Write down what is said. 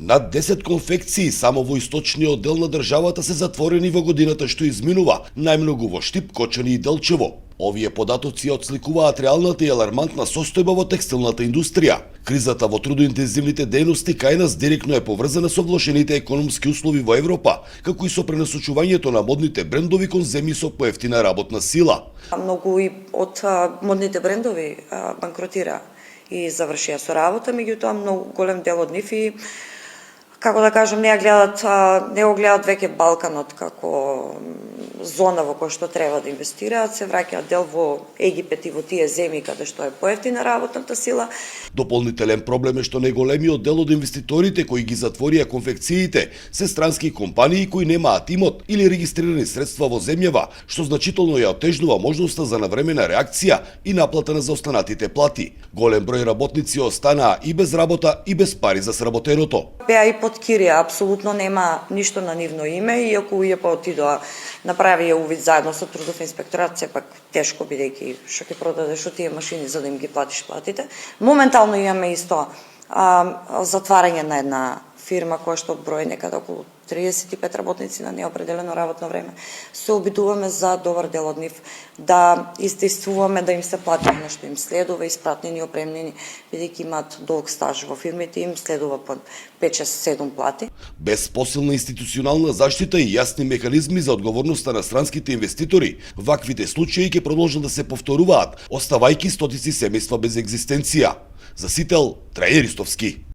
Над 10 конфекции само во источниот дел на државата се затворени во годината што изминува, најмногу во Штип, Кочани и Делчево. Овие податоци отсликуваат реалната и алармантна состојба во текстилната индустрија. Кризата во трудоинтензивните дејности кај нас директно е поврзана со влошените економски услови во Европа, како и со пренасочувањето на модните брендови кон земји со поевтина работна сила. Многу и од модните брендови банкротира и завршија со работа, меѓутоа многу голем дел од нив и како да кажам, не го гледат веќе Балканот како зона во која што треба да инвестираат, се враќаат дел во Египет и во тие земји каде што е поевтина работната сила. Дополнителен проблем е што неголемиот дел од инвеститорите кои ги затворија конфекциите се странски компании кои немаат имот или регистрирани средства во земјава, што значително ја отежнува можноста за навремена реакција и наплата на заостанатите плати. Голем број работници останаа и без работа и без пари за сработеното. Беа и под кирија, апсолутно нема ништо на нивно име, иако УЈП отидоа направија увид заедно со трудов инспекторат, сепак тешко бидејќи што ќе продадеш од тие машини за да им ги платиш платите. Моментално имаме исто затварање на една фирма која што брои некаде околу 35 работници на неопределено работно време. Се обидуваме за добар дел од нив да издействуваме да им се плати она што им следува, испратнени, опремнени, бидејќи имаат долг стаж во фирмите, им следува по 5-6-7 плати. Без посилна институционална заштита и јасни механизми за одговорноста на странските инвеститори, ваквите случаи ќе продолжат да се повторуваат, оставајќи стотици семејства без екзистенција. За Сител, Траје Ристовски.